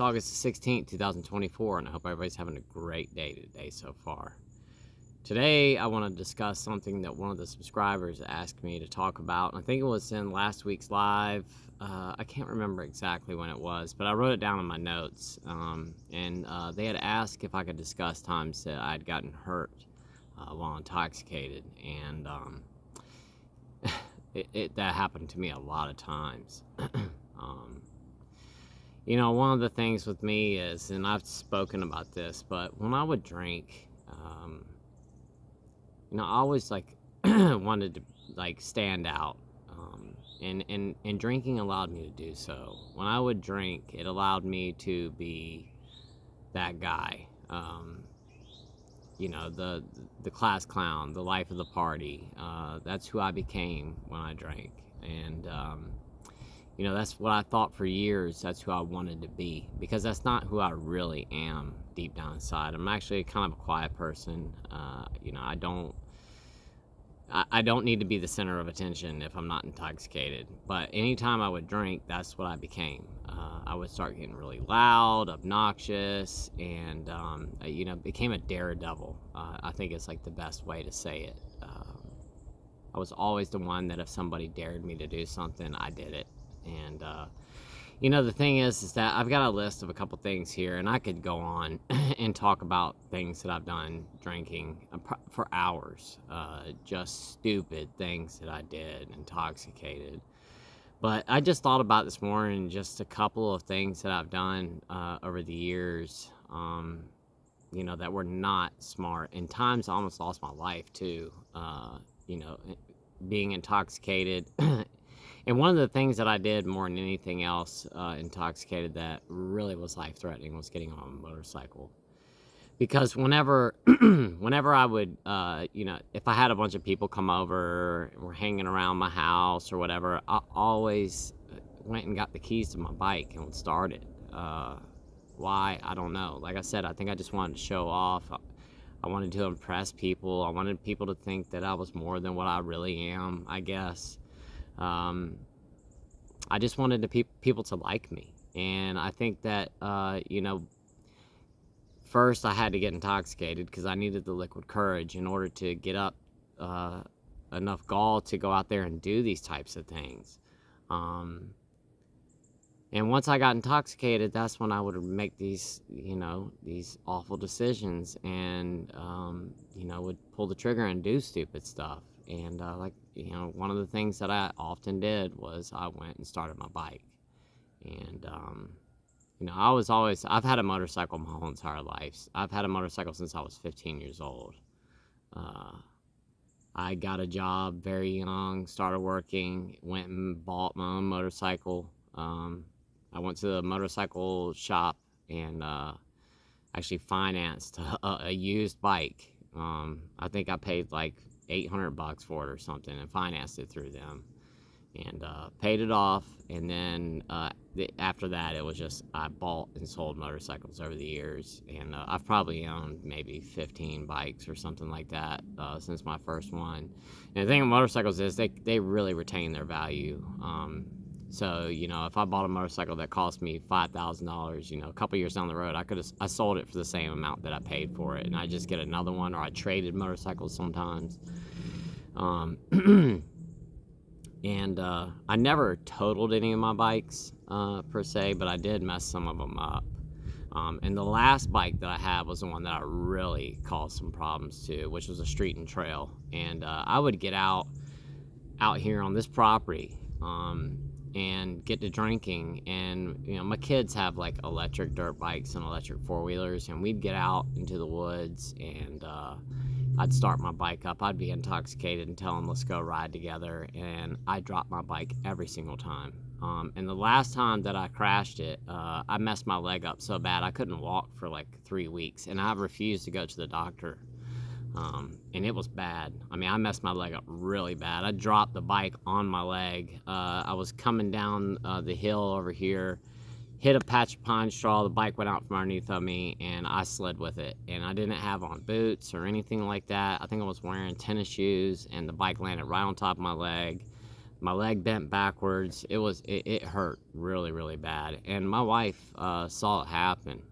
It's August 16th, 2024, and I hope everybody's having a great day today so far. Today, I want to discuss something that one of the subscribers asked me to talk about. I think it was in last week's live. I can't remember exactly when it was, but I wrote it down in my notes. They had asked if I could discuss times that I'd gotten hurt while intoxicated, and that happened to me a lot of times. One of the things with me is, and I've spoken about this, but when I would drink, I always wanted to stand out, and drinking allowed me to do so. When I would drink, it allowed me to be that guy, the class clown, the life of the party. That's who I became when I drank, and that's what I thought for years. That's who I wanted to be, because that's not who I really am deep down inside. I'm actually kind of a quiet person. I don't need to be the center of attention if I'm not intoxicated. But anytime I would drink, that's what I became. I would start getting really loud, obnoxious, and became a daredevil. I think it's the best way to say it. I was always the one that if somebody dared me to do something, I did it. And the thing is that I've got a list of a couple things here, and I could go on and talk about things that I've done drinking for hours, just stupid things that I did intoxicated. But I just thought about this morning just a couple of things that I've done over the years, that were not smart. And times I almost lost my life too, being intoxicated. And one of the things that I did more than anything else intoxicated that really was life-threatening was getting on a motorcycle. Because whenever I would, if I had a bunch of people come over and were hanging around my house or whatever, I always went and got the keys to my bike and would start it. Why? I don't know. Like I said, I think I just wanted to show off. I wanted to impress people. I wanted people to think that I was more than what I really am, I guess. I just wanted people to like me. And I think that, first I had to get intoxicated because I needed the liquid courage in order to get up enough gall to go out there and do these types of things. And once I got intoxicated, that's when I would make these awful decisions and, would pull the trigger and do stupid stuff. And, one of the things that I often did was I went and started my bike. And, I've had a motorcycle my whole entire life. I've had a motorcycle since I was 15 years old. I got a job very young, started working, went and bought my own motorcycle. I went to the motorcycle shop and actually financed a used bike. I think I paid $800 for it or something and financed it through them, and paid it off. And then after that, it was just I bought and sold motorcycles over the years, and I've probably owned maybe 15 bikes or something like that since my first one. And the thing with motorcycles is they really retain their value. So, if I bought a motorcycle that cost me $5,000, a couple years down the road, I sold it for the same amount that I paid for it, and I just get another one, or I traded motorcycles sometimes. And I never totaled any of my bikes per se, but I did mess some of them up. And the last bike that I had was the one that I really caused some problems to, which was a street and trail. And I would get out here on this property, and get to drinking, and my kids have electric dirt bikes and electric four-wheelers, and we'd get out into the woods, and I'd start my bike up. I'd be intoxicated and tell them let's go ride together, and I'd drop my bike every single time. And the last time that I crashed it, I messed my leg up so bad I couldn't walk for 3 weeks, and I refused to go to the doctor. And it was bad. I messed my leg up really bad. I dropped the bike on my leg. I was coming down the hill over here, hit a patch of pine straw, the bike went out from underneath of me, and I slid with it. And I didn't have on boots or anything like that. I think I was wearing tennis shoes, and the bike landed right on top of my leg. My leg bent backwards. It hurt really, really bad. And my wife saw it happen.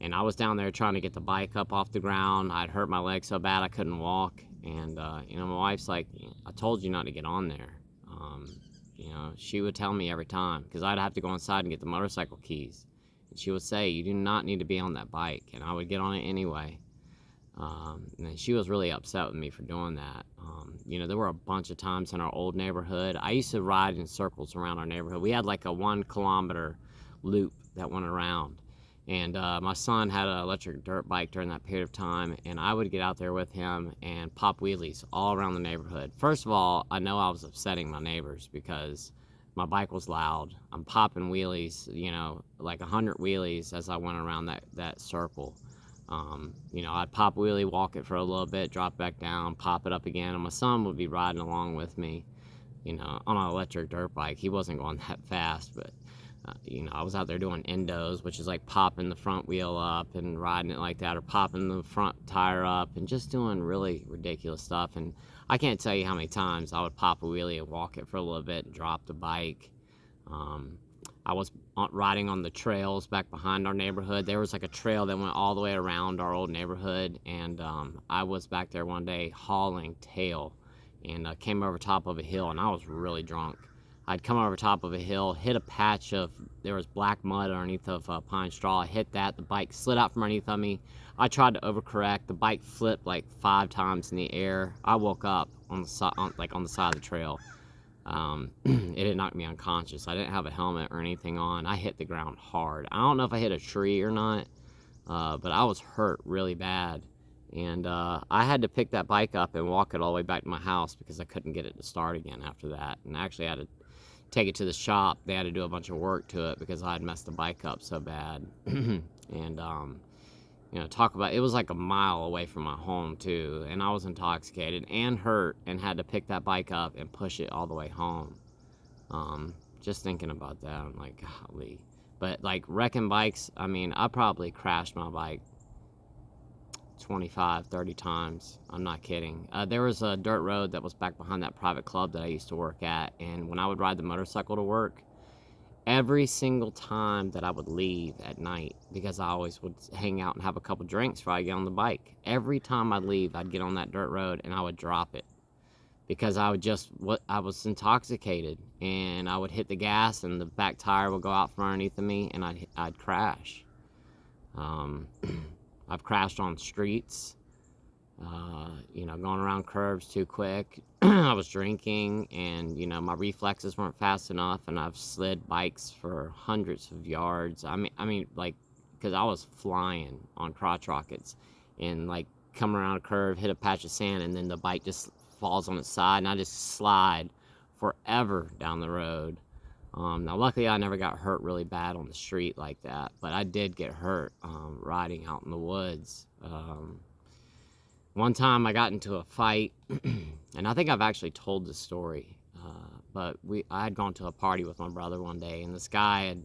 And I was down there trying to get the bike up off the ground. I'd hurt my leg so bad I couldn't walk. And, my wife's like, I told you not to get on there. She would tell me every time, because I'd have to go inside and get the motorcycle keys. And she would say, you do not need to be on that bike. And I would get on it anyway. And she was really upset with me for doing that. There were a bunch of times in our old neighborhood. I used to ride in circles around our neighborhood. We had like a 1 kilometer loop that went around. And my son had an electric dirt bike during that period of time, and I would get out there with him and pop wheelies all around the neighborhood. First of all, I know I was upsetting my neighbors because my bike was loud. I'm popping wheelies, like 100 wheelies as I went around that circle. I'd pop a wheelie, walk it for a little bit, drop back down, pop it up again, and my son would be riding along with me, on an electric dirt bike. He wasn't going that fast, but I was out there doing endos, which is like popping the front wheel up and riding it like that, or popping the front tire up and just doing really ridiculous stuff. And I can't tell you how many times I would pop a wheelie and walk it for a little bit and drop the bike. I was riding on the trails back behind our neighborhood. There was like a trail that went all the way around our old neighborhood, and I was back there one day hauling tail, and came over top of a hill, and I was really drunk. I'd come over top of a hill, hit a patch there was black mud underneath of pine straw. I hit that, the bike slid out from underneath of me. I tried to overcorrect. The bike flipped like 5 times in the air. I woke up on the side of the trail. It had knocked me unconscious. I didn't have a helmet or anything on. I hit the ground hard. I don't know if I hit a tree or not, but I was hurt really bad. And I had to pick that bike up and walk it all the way back to my house because I couldn't get it to start again after that. And I actually had to take it to the shop. They had to do a bunch of work to it because I had messed the bike up so bad. And talk about, it was like a mile away from my home too, and I was intoxicated and hurt and had to pick that bike up and push it all the way home. Just thinking about that, I'm like, golly. But like wrecking bikes, I probably crashed my bike 25, 30 times. I'm not kidding. There was a dirt road that was back behind that private club that I used to work at, and when I would ride the motorcycle to work, every single time that I would leave at night, because I always would hang out and have a couple drinks before I get on the bike, every time I'd leave, I'd get on that dirt road and I would drop it because I was intoxicated, and I would hit the gas and the back tire would go out from underneath of me and I'd crash. I've crashed on streets, going around curves too quick. I was drinking, and my reflexes weren't fast enough, and I've slid bikes for hundreds of yards. Because I was flying on crotch rockets, and like come around a curve, hit a patch of sand, and then the bike just falls on its side, and I just slide forever down the road. Now, luckily, I never got hurt really bad on the street like that, but I did get hurt riding out in the woods. One time I got into a fight, and I think I've actually told this story, but I had gone to a party with my brother one day, and this guy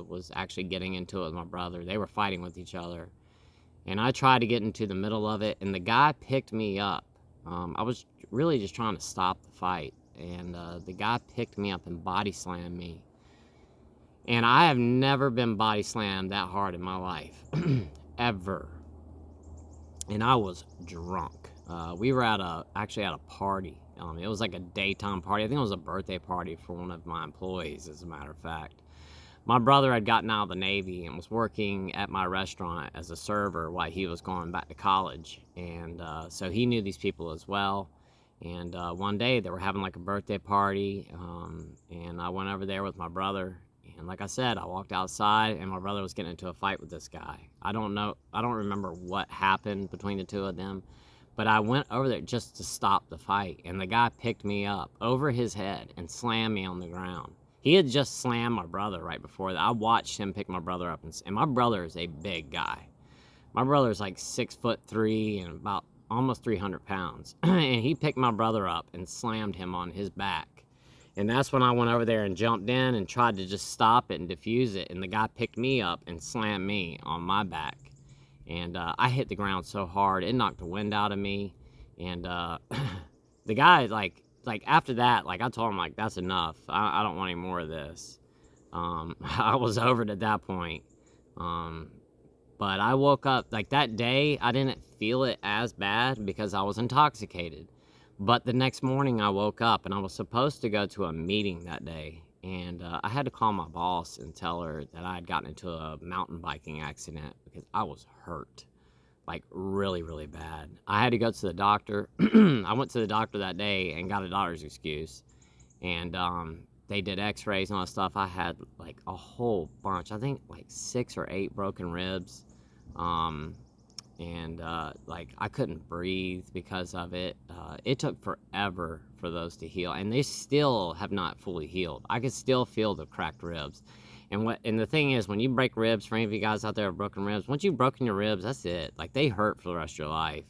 was actually getting into it with my brother. They were fighting with each other, and I tried to get into the middle of it, and the guy picked me up. I was really just trying to stop the fight, and the guy picked me up and body slammed me. And I have never been body slammed that hard in my life, ever. And I was drunk. We were actually at a party. It was like a daytime party. I think it was a birthday party for one of my employees, as a matter of fact. My brother had gotten out of the Navy and was working at my restaurant as a server while he was going back to college. And so he knew these people as well. And one day they were having like a birthday party, and I went over there with my brother. And like I said, I walked outside, and my brother was getting into a fight with this guy. I don't remember what happened between the two of them, but I went over there just to stop the fight, and the guy picked me up over his head and slammed me on the ground. He had just slammed my brother right before that. I watched him pick my brother up, and my brother is a big guy. My brother's like 6'3" and about almost 300 pounds, and he picked my brother up and slammed him on his back. And that's when I went over there and jumped in and tried to just stop it and defuse it. And the guy picked me up and slammed me on my back. And I hit the ground so hard, it knocked the wind out of me. And the guy, like, like after that, like I told him like that's enough. I don't want any more of this. I was over it at that point. Um, but I woke up like that day. I didn't feel it as bad because I was intoxicated. But the next morning, I woke up and I was supposed to go to a meeting that day. And I had to call my boss and tell her that I had gotten into a mountain biking accident because I was hurt, like really, really bad. I had to go to the doctor. I went to the doctor that day and got a doctor's excuse. And they did x-rays and all that stuff. I had like a whole bunch, I think like 6 or 8 broken ribs. Um, and like I couldn't breathe because of it. It took forever for those to heal, and they still have not fully healed. I could still feel the cracked ribs. And the thing is, when you break ribs, for any of you guys out there have broken ribs, once you've broken your ribs, that's it. Like they hurt for the rest of your life.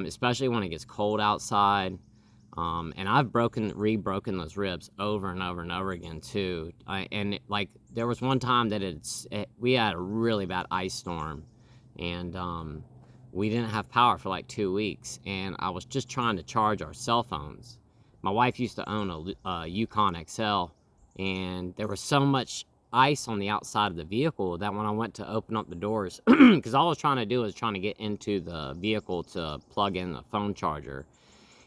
Especially when it gets cold outside. And I've re-broken those ribs over and over and over again too. Like there was one time that we had a really bad ice storm, and we didn't have power for like 2 weeks, and I was just trying to charge our cell phones. My wife used to own a Yukon XL, and there was so much ice on the outside of the vehicle that when I went to open up the doors, because all I was trying to do was trying to get into the vehicle to plug in the phone charger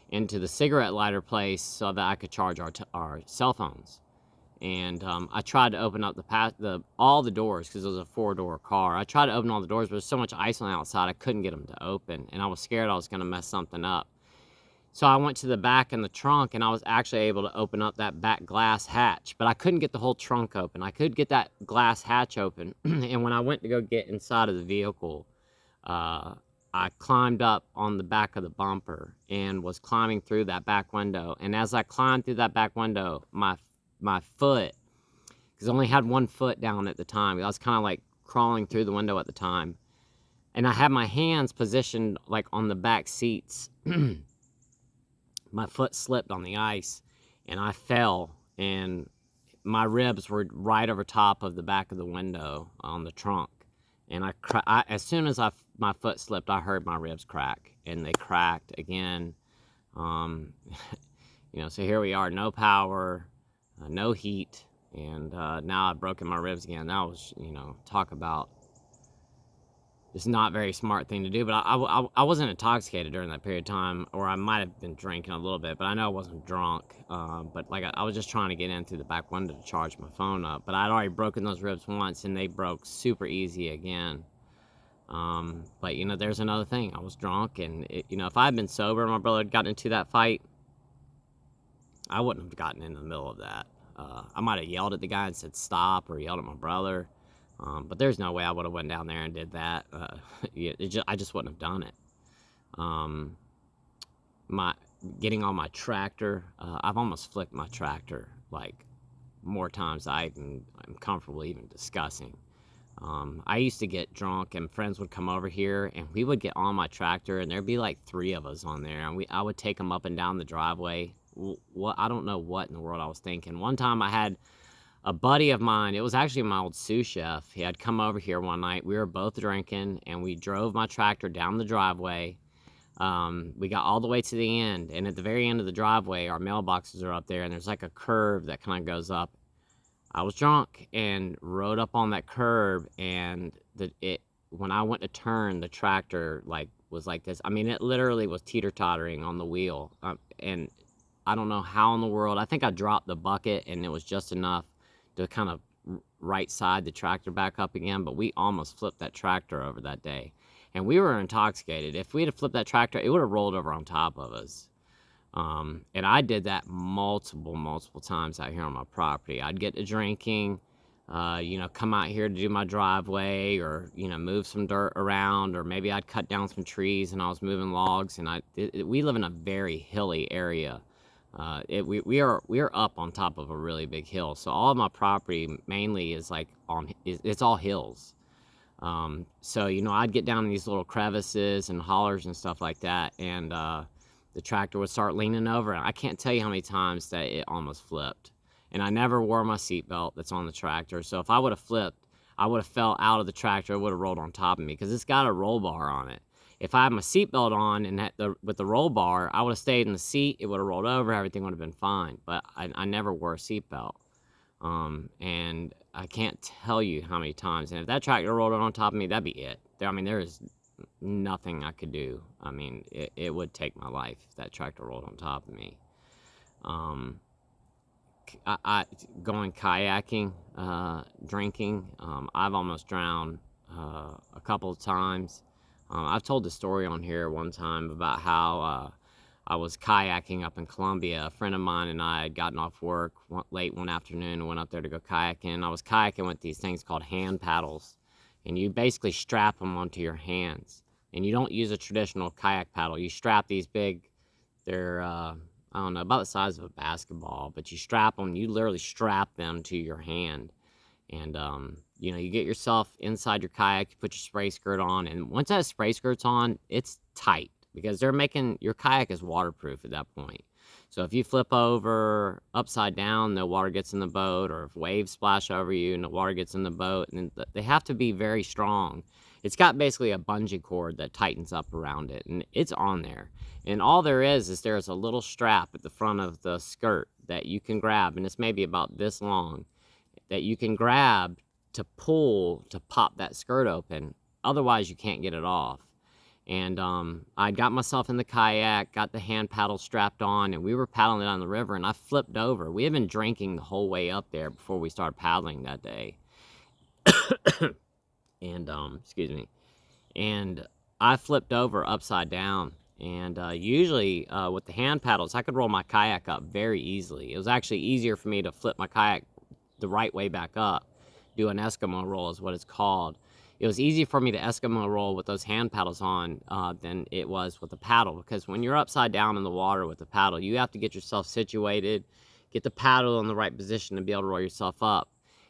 into the cigarette lighter place so that I could charge our cell phones. And I tried to open up all the doors because it was a 4-door car. I tried to open all the doors, but there's so much ice on the outside, I couldn't get them to open. And I was scared I was going to mess something up. So I went to the back in the trunk, and I was actually able to open up that back glass hatch. But I couldn't get the whole trunk open. I could get that glass hatch open. And when I went to go get inside of the vehicle, I climbed up on the back of the bumper and was climbing through that back window. And as I climbed through that back window, my foot, because I only had one foot down at the time. I was kind of like crawling through the window at the time. And I had my hands positioned like on the back seats. My foot slipped on the ice and I fell, and my ribs were right over top of the back of the window on the trunk. And as soon as my foot slipped, I heard my ribs crack, and they cracked again. So here we are, no power, no heat, and now I've broken my ribs again. That was, talk about just not very smart thing to do. But I wasn't intoxicated during that period of time, or I might have been drinking a little bit, but I know I wasn't drunk. But like I was just trying to get in through the back window to charge my phone up. But I'd already broken those ribs once, and they broke super easy again. But there's another thing. I was drunk, and if I had been sober and my brother had gotten into that fight, I wouldn't have gotten in the middle of that. I might have yelled at the guy and said stop, or yelled at my brother. But there's no way I would have went down there and did that. I just wouldn't have done it. Getting on my tractor, I've almost flipped my tractor like more times than I'm comfortable even discussing. I used to get drunk, and friends would come over here, and we would get on my tractor, and there'd be like 3 of us on there, and I would take them up and down the driveway. I don't know what in the world I was thinking. One time I had a buddy of mine, it was actually my old sous chef. He had come over here one night. We were both drinking, and we drove my tractor down the driveway. We got all the way to the end, and at the very end of the driveway, our mailboxes are up there, and there's like a curve that kind of goes up. I was drunk and rode up on that curb, and when I went to turn, the tractor was like this. I mean, it literally was teeter-tottering on the wheel, and I don't know how in the world. I think I dropped the bucket, and it was just enough to kind of right side the tractor back up again, but we almost flipped that tractor over that day. And we were intoxicated. If we had flipped that tractor, it would have rolled over on top of us. And I did that multiple times out here on my property. I'd get to drinking, come out here to do my driveway, or, move some dirt around, or maybe I'd cut down some trees and I was moving logs. And we live in a very hilly area. We are up on top of a really big hill. So all of my property mainly is it's all hills. So, I'd get down in these little crevices and hollers and stuff like that, and the tractor would start leaning over, and I can't tell you how many times that it almost flipped. And I never wore my seatbelt that's on the tractor, so if I would have flipped, I would have fell out of the tractor. It would have rolled on top of me, because it's got a roll bar on it. If I had my seatbelt on and with the roll bar, I would have stayed in the seat. It would have rolled over. Everything would have been fine. But I never wore a seatbelt. And I can't tell you how many times. And if that tractor rolled on top of me, that'd be it. I mean, there is nothing I could do. I mean, it would take my life if that tractor rolled on top of me. I going kayaking, drinking. I've almost drowned a couple of times. I've told the story on here one time about how I was kayaking up in Columbia. A friend of mine and I had gotten off work late one afternoon and went up there to go kayaking. I was kayaking with these things called hand paddles, and you basically strap them onto your hands. And you don't use a traditional kayak paddle. You strap these big, they're, I don't know, about the size of a basketball, but you strap them, you literally strap them to your hand. And, you know, you get yourself inside your kayak, you put your spray skirt on, and once that spray skirt's on, it's tight because they're making your kayak is waterproof at that point. So if you flip over upside down, the water gets in the boat, or if waves splash over you and the water gets in the boat, and they have to be very strong. It's got basically a bungee cord that tightens up around it, and it's on there. And all there is there's a little strap at the front of the skirt that you can grab, and it's maybe about this long, that you can grab to pull to pop that skirt open. Otherwise, you can't get it off. And I got myself in the kayak, got the hand paddle strapped on, and we were paddling down the river, and I flipped over. We had been drinking the whole way up there before we started paddling that day. And, excuse me. And I flipped over upside down. And usually with the hand paddles, I could roll my kayak up very easily. It was actually easier for me to flip my kayak the right way back up. Do an Eskimo roll is what it's called. It was easy for me to Eskimo roll with those hand paddles on than it was with the paddle, because when you're upside down in the water with the paddle, you have to get yourself situated, get the paddle in the right position to be able to roll yourself up.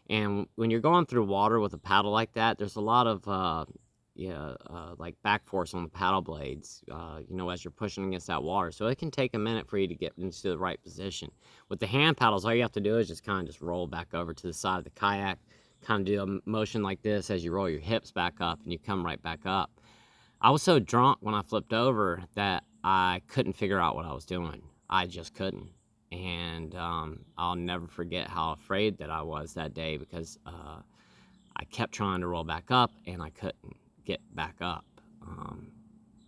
And when you're going through water with a paddle like that, there's a lot of like back force on the paddle blades, you know, as you're pushing against that water. So it can take a minute for you to get into the right position. With the hand paddles, all you have to do is just kind of just roll back over to the side of the kayak, kind of do a motion like this as you roll your hips back up, and you come right back up. I was so drunk when I flipped over that I couldn't figure out what I was doing. I just couldn't. And I'll never forget how afraid that I was that day, because I kept trying to roll back up and I couldn't get back up.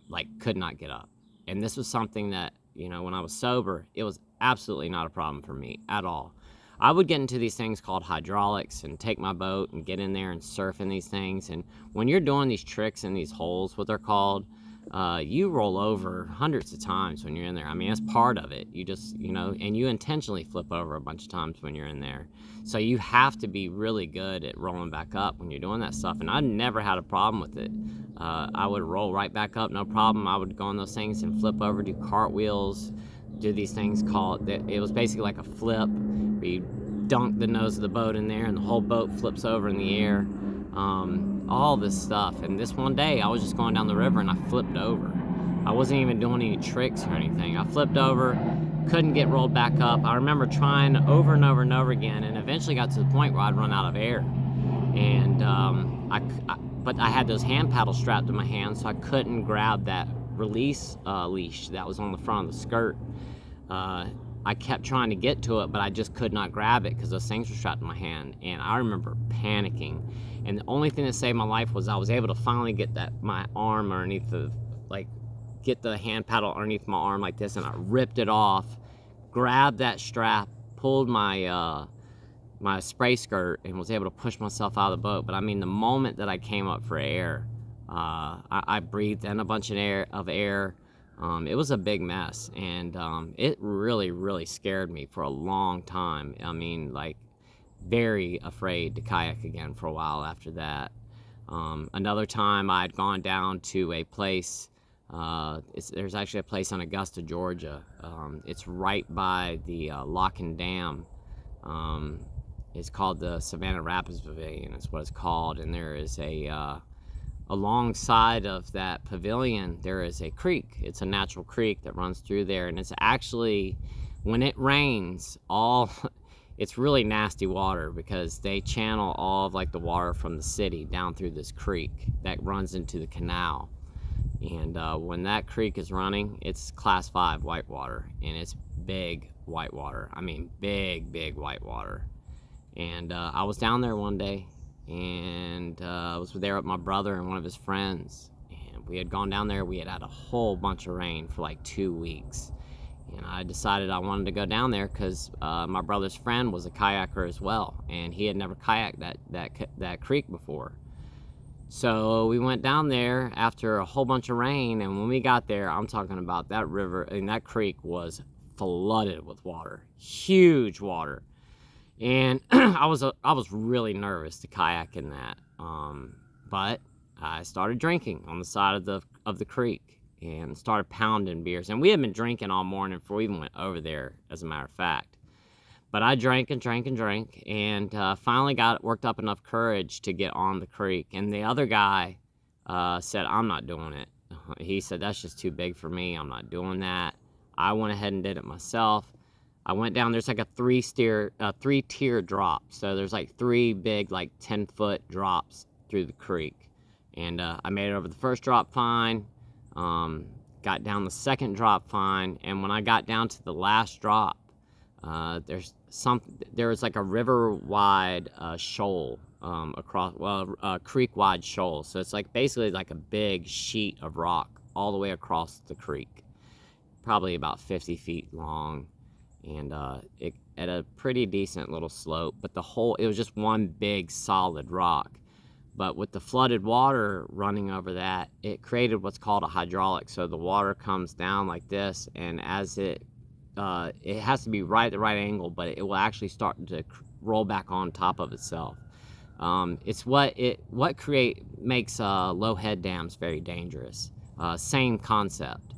Like, could not get up. And this was something that, you know, when I was sober, it was absolutely not a problem for me at all. I would get into these things called hydraulics and take my boat and get in there and surf in these things. And when you're doing these tricks in these holes, what they're called, you roll over hundreds of times when you're in there. I mean, that's part of it. You just, you know, and you intentionally flip over a bunch of times when you're in there. So you have to be really good at rolling back up when you're doing that stuff. And I never had a problem with it. I would roll right back up, no problem. I would go on those things and flip over, do cartwheels, do these things called, it was basically like a flip where you dunk the nose of the boat in there and the whole boat flips over in the air. All this stuff. And this one day I was just going down the river and I flipped over. I wasn't even doing any tricks or anything. I flipped over, couldn't get rolled back up. I remember trying over and over and over again, and eventually got to the point where I'd run out of air. And but I had those hand paddles strapped to my hands, so I couldn't grab that release leash that was on the front of the skirt. I kept trying to get to it, but I just could not grab it because those things were strapped to my hand. And I remember panicking. And the only thing that saved my life was I was able to finally get my arm underneath get the hand paddle underneath my arm like this, and I ripped it off, grabbed that strap, pulled my my spray skirt, and was able to push myself out of the boat. But I mean, the moment that I came up for air, I breathed in a bunch of air. It was a big mess, and it really, really scared me for a long time. I mean, like, very afraid to kayak again for a while after that. Another time I'd gone down to a place, there's actually a place in Augusta, Georgia. It's right by the Lock and Dam. It's called the Savannah Rapids Pavilion, is what it's called. And there is alongside of that pavilion, there is a creek. It's a natural creek that runs through there. And it's actually, when it rains, it's really nasty water, because they channel all of like the water from the city down through this creek that runs into the canal. And when that creek is running, it's class 5 whitewater, and it's big whitewater. I mean, big whitewater. And I was down there one day, and I was there with my brother and one of his friends. And we had gone down there. We had had a whole bunch of rain for like 2 weeks. And I decided I wanted to go down there because my brother's friend was a kayaker as well, and he had never kayaked that creek before. So we went down there after a whole bunch of rain, and when we got there, I'm talking about that river, and that creek was flooded with water, huge water. And I was really nervous to kayak in that, but I started drinking on the side of the creek and started pounding beers. And we had been drinking all morning before we even went over there, as a matter of fact. But I drank and finally worked up enough courage to get on the creek. And the other guy said, "I'm not doing it." He said, "That's just too big for me. I'm not doing that." I went ahead and did it myself. I went down. There's like a three-tier drop. So there's like 3 big, like 10-foot drops through the creek. And I made it over the first drop fine. Got down the second drop fine. And when I got down to the last drop, there was like a river-wide shoal across, creek-wide shoal. So it's like basically like a big sheet of rock all the way across the creek, probably about 50 feet long, and it at a pretty decent little slope. But it was just one big solid rock. But with the flooded water running over that, it created what's called a hydraulic. So the water comes down like this, and as it has to be right at the right angle, but it will actually start to roll back on top of itself. It's what makes low head dams very dangerous. Same concept,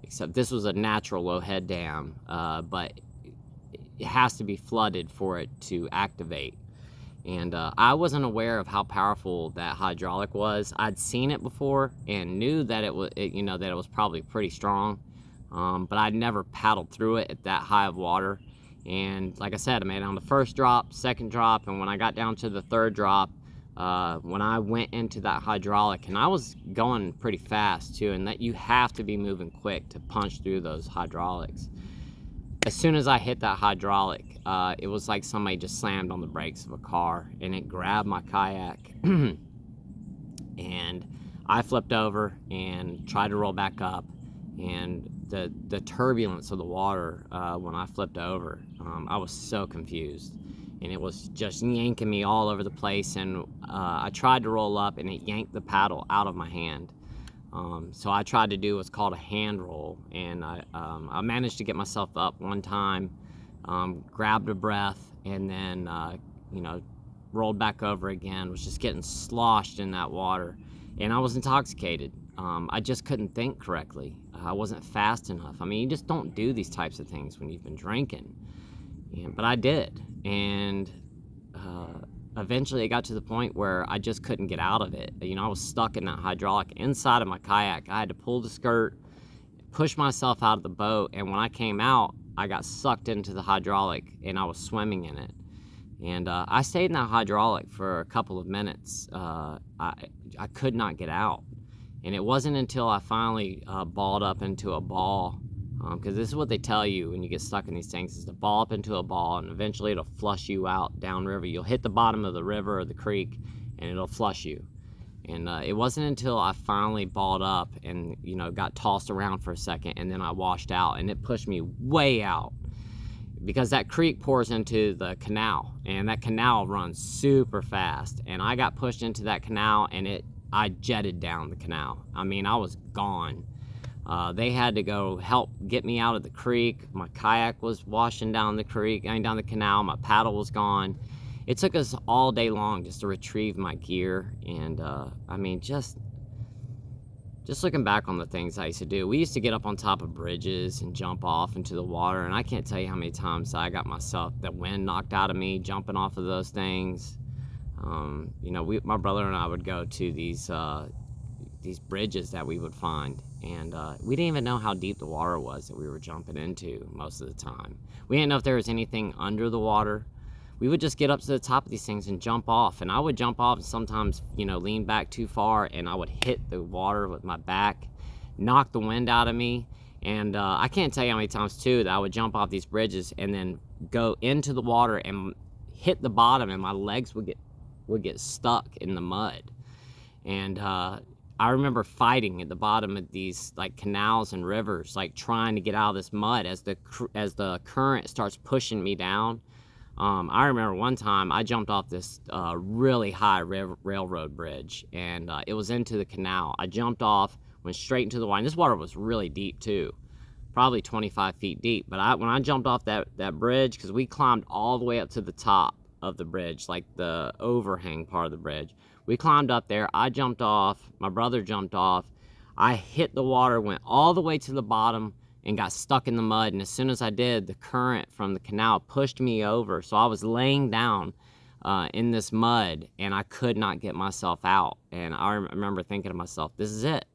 except this was a natural low head dam, but it has to be flooded for it to activate. And I wasn't aware of how powerful that hydraulic was. I'd seen it before and knew that it was probably pretty strong. But I'd never paddled through it at that high of water. And like I said, I made it on the first drop, second drop, and when I got down to the third drop, when I went into that hydraulic, and I was going pretty fast too, and that you have to be moving quick to punch through those hydraulics. As soon as I hit that hydraulic, it was like somebody just slammed on the brakes of a car, and it grabbed my kayak. And I flipped over and tried to roll back up, and the turbulence of the water when I flipped over, I was so confused, and it was just yanking me all over the place. And I tried to roll up, and it yanked the paddle out of my hand. So I tried to do what's called a hand roll, and I managed to get myself up one time, grabbed a breath, and then rolled back over again. Was just getting sloshed in that water, and I was intoxicated. I just couldn't think correctly. I wasn't fast enough. I mean, you just don't do these types of things when you've been drinking. But I did, and eventually it got to the point where I just couldn't get out of it. I was stuck in that hydraulic inside of my kayak. I had to pull the skirt, push myself out of the boat, and when I came out, I got sucked into the hydraulic, and I was swimming in it. And I stayed in that hydraulic for a couple of minutes. I could not get out. And it wasn't until I finally balled up into a ball, because this is what they tell you when you get stuck in these things, is to ball up into a ball, and eventually it'll flush you out downriver. You'll hit the bottom of the river or the creek, and it'll flush you. And it wasn't until I finally balled up and got tossed around for a second, and then I washed out, and it pushed me way out, because that creek pours into the canal, and that canal runs super fast. And I got pushed into that canal, and I jetted down the canal. I mean, I was gone. They had to go help get me out of the creek. My kayak was washing down the creek, down the canal. My paddle was gone. It took us all day long just to retrieve my gear. And I mean, just looking back on the things I used to do, we used to get up on top of bridges and jump off into the water. And I can't tell you how many times I got the wind knocked out of me jumping off of those things. My brother and I would go to these bridges that we would find, and we didn't even know how deep the water was that we were jumping into most of the time. We didn't know if there was anything under the water. we would just get up to the top of these things and jump off. And I would jump off and sometimes, lean back too far, and I would hit the water with my back, knock the wind out of me. And I can't tell you how many times, too, that I would jump off these bridges and then go into the water and hit the bottom, and my legs would get stuck in the mud. And I remember fighting at the bottom of these like canals and rivers, like trying to get out of this mud as the current starts pushing me down. I remember one time I jumped off this really high railroad bridge, and it was into the canal. I jumped off, went straight into the water. And this water was really deep too, probably 25 feet deep. But when I jumped off that bridge, because we climbed all the way up to the top of the bridge, like the overhang part of the bridge. We climbed up there. I jumped off. My brother jumped off. I hit the water, went all the way to the bottom, and got stuck in the mud. And as soon as I did, the current from the canal pushed me over. So I was laying down in this mud, and I could not get myself out. And I remember thinking to myself, this is it.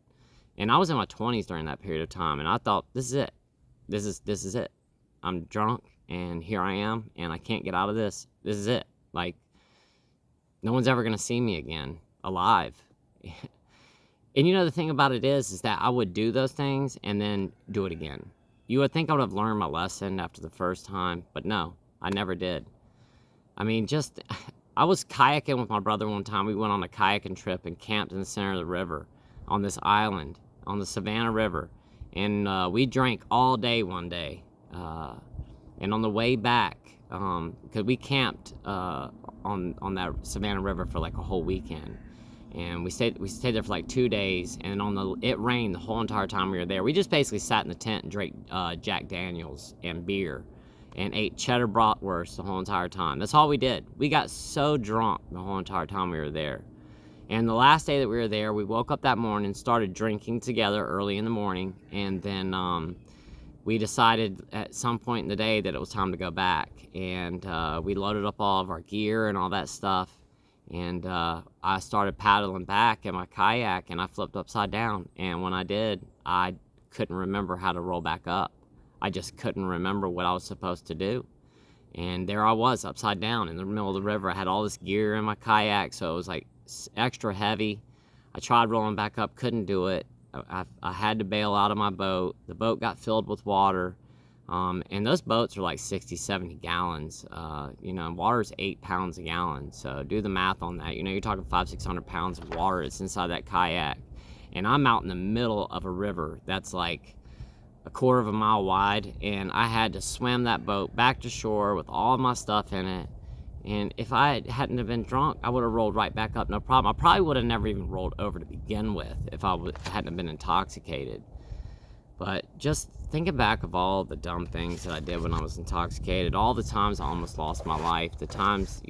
And I was in my 20s during that period of time, and I thought, this is it. This is it. I'm drunk, and here I am, and I can't get out of this. This is it. Like, no one's ever going to see me again alive. And the thing about it is that I would do those things and then do it again. You would think I would have learned my lesson after the first time, but no, I never did. I mean, I was kayaking with my brother one time. We went on a kayaking trip and camped in the center of the river on this island on the Savannah River. And we drank all day one day. And on the way back, because we camped on that Savannah River for like a whole weekend, and we stayed there for like 2 days. And it rained the whole entire time we were there. We just basically sat in the tent and drank Jack Daniels and beer, and ate cheddar bratwurst the whole entire time. That's all we did. We got so drunk the whole entire time we were there. And the last day that we were there, we woke up that morning, started drinking together early in the morning, and then we decided at some point in the day that it was time to go back. And we loaded up all of our gear and all that stuff, and I started paddling back in my kayak, and I flipped upside down. And when I did, I couldn't remember how to roll back up. I just couldn't remember what I was supposed to do. And there I was, upside down in the middle of the river. I had all this gear in my kayak, so it was like extra heavy. I tried rolling back up, couldn't do it. I had to bail out of my boat. The boat got filled with water, and those boats are like 60, 70 gallons. Water's 8 pounds a gallon, so do the math on that. You're talking 500-600 pounds of water that's inside that kayak, and I'm out in the middle of a river that's like a quarter of a mile wide, and I had to swim that boat back to shore with all of my stuff in it. And if I hadn't have been drunk, I would have rolled right back up, no problem. I probably would have never even rolled over to begin with if I hadn't have been intoxicated. But just thinking back of all the dumb things that I did when I was intoxicated, all the times I almost lost my life, the times,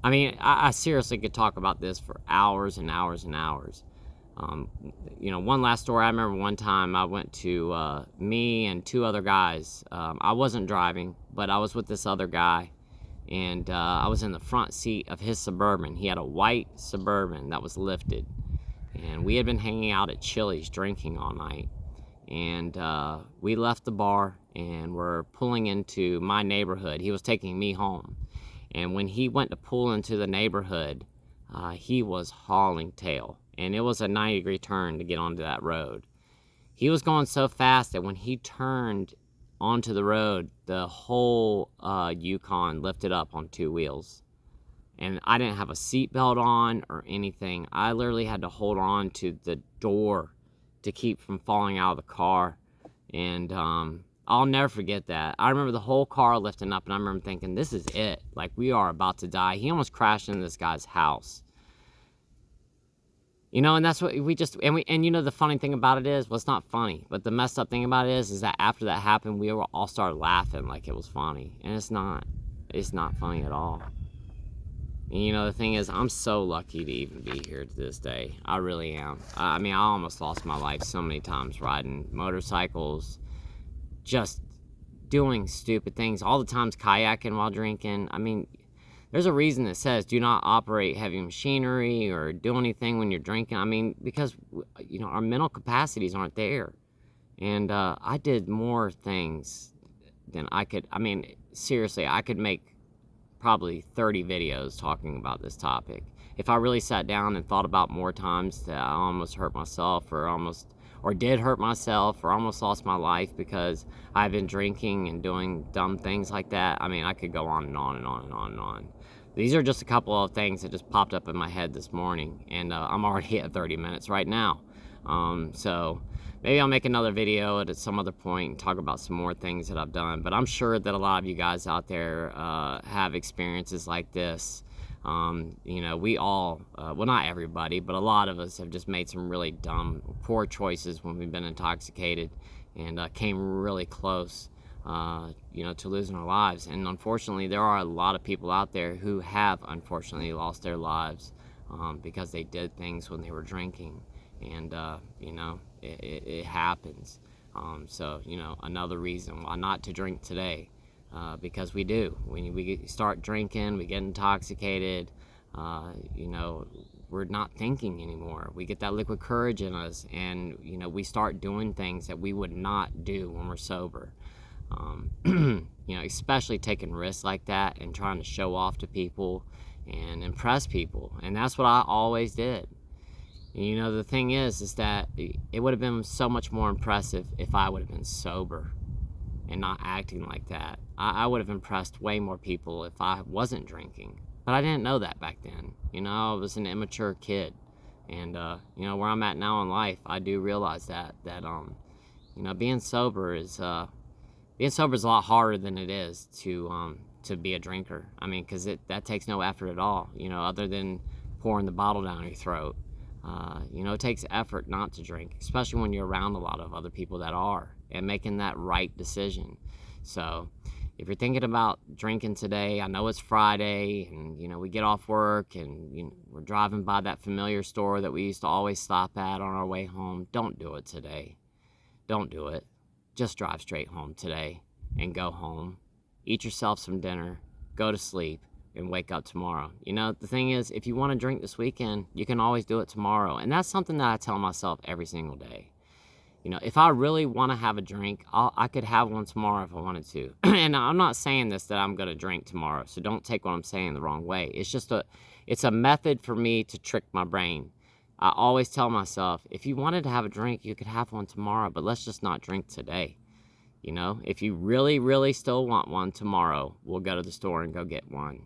I seriously could talk about this for hours and hours and hours. One last story. I remember one time I went to me and 2 other guys. I wasn't driving, but I was with this other guy, and I was in the front seat of his Suburban. He had a white Suburban that was lifted, and we had been hanging out at Chili's drinking all night. And we left the bar and were pulling into my neighborhood. He was taking me home, and when he went to pull into the neighborhood, he was hauling tail. And it was a 90-degree turn to get onto that road. He was going so fast that when he turned onto the road, the whole Yukon lifted up on 2 wheels. And I didn't have a seatbelt on or anything. I literally had to hold on to the door to keep from falling out of the car. And I'll never forget that. I remember the whole car lifting up, and I remember thinking, this is it. Like, we are about to die. He almost crashed into this guy's house. And that's what the funny thing about it is, well, it's not funny, but the messed up thing about it is that after that happened, we all started laughing like it was funny, and it's not funny at all. And the thing is, I'm so lucky to even be here to this day. I really am. I almost lost my life so many times riding motorcycles, just doing stupid things, all the times kayaking while drinking. There's a reason that says do not operate heavy machinery or do anything when you're drinking. Because, our mental capacities aren't there. And I did more things than I could. seriously, I could make probably 30 videos talking about this topic. If I really sat down and thought about more times that I almost hurt myself or did hurt myself or almost lost my life because I've been drinking and doing dumb things like that, I mean, I could go on and on and on and on and on. These are just a couple of things that just popped up in my head this morning, and I'm already at 30 minutes right now. So maybe I'll make another video at some other point and talk about some more things that I've done. But I'm sure that a lot of you guys out there have experiences like this. We all, well, not everybody, but a lot of us have just made some really dumb, poor choices when we've been intoxicated and came really close, to losing our lives. And unfortunately, there are a lot of people out there who have unfortunately lost their lives because they did things when they were drinking. And, it happens. So, another reason why not to drink today, because we do. When we start drinking, we get intoxicated, we're not thinking anymore. We get that liquid courage in us, and, we start doing things that we would not do when we're sober. Especially taking risks like that and trying to show off to people and impress people. And that's what I always did. The thing is that it would have been so much more impressive if I would have been sober and not acting like that. I would have impressed way more people if I wasn't drinking. But I didn't know that back then. I was an immature kid. And, where I'm at now in life, I do realize that being sober is a lot harder than it is to be a drinker. I mean, because that takes no effort at all, other than pouring the bottle down your throat. It takes effort not to drink, especially when you're around a lot of other people that are, and making that right decision. So if you're thinking about drinking today, I know it's Friday and, we get off work and, we're driving by that familiar store that we used to always stop at on our way home. Don't do it today. Don't do it. Just drive straight home today and go home. Eat yourself some dinner, go to sleep, and wake up tomorrow. The thing is, if you want to drink this weekend, you can always do it tomorrow. And that's something that I tell myself every single day. If I really want to have a drink, I could have one tomorrow if I wanted to. And I'm not saying this that I'm going to drink tomorrow, so don't take what I'm saying the wrong way. It's a method for me to trick my brain. I always tell myself, if you wanted to have a drink, you could have one tomorrow, but let's just not drink today. If you really, really still want one tomorrow, we'll go to the store and go get one.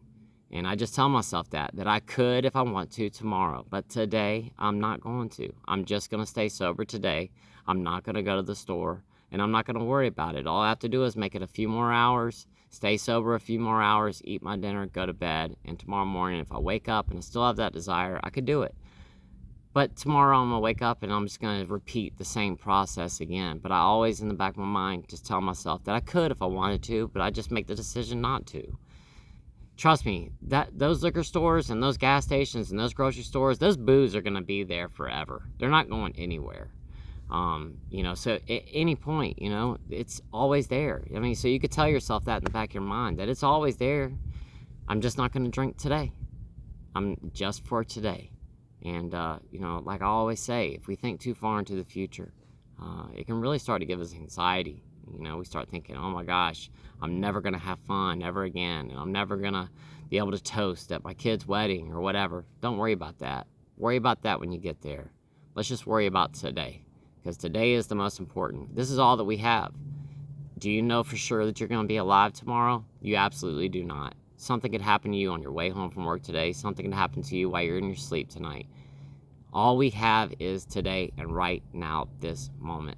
And I just tell myself that I could if I want to tomorrow. But today, I'm not going to. I'm just going to stay sober today. I'm not going to go to the store. And I'm not going to worry about it. All I have to do is make it a few more hours, stay sober a few more hours, eat my dinner, go to bed. And tomorrow morning, if I wake up and I still have that desire, I could do it. But tomorrow, I'm going to wake up and I'm just going to repeat the same process again. But I always, in the back of my mind, just tell myself that I could if I wanted to, but I just make the decision not to. Trust me, those liquor stores and those gas stations and those grocery stores, those booze are going to be there forever. They're not going anywhere. So at any point, it's always there. I mean, so you could tell yourself that in the back of your mind, that it's always there. I'm just not going to drink today. I'm just for today. And, like I always say, if we think too far into the future, it can really start to give us anxiety. We start thinking, oh my gosh, I'm never going to have fun ever again. And I'm never going to be able to toast at my kid's wedding or whatever. Don't worry about that. Worry about that when you get there. Let's just worry about today, because today is the most important. This is all that we have. Do you know for sure that you're going to be alive tomorrow? You absolutely do not. Something could happen to you on your way home from work today. Something could happen to you while you're in your sleep tonight. All we have is today and right now, this moment.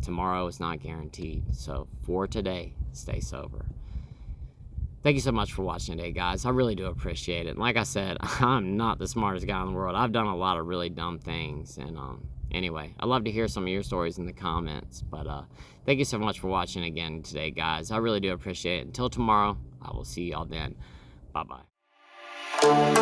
Tomorrow is not guaranteed. So for today, stay sober. Thank you so much for watching today, guys. I really do appreciate it. And like I said, I'm not the smartest guy in the world. I've done a lot of really dumb things. And anyway, I'd love to hear some of your stories in the comments. But thank you so much for watching again today, guys. I really do appreciate it. Until tomorrow, I will see y'all then. Bye-bye.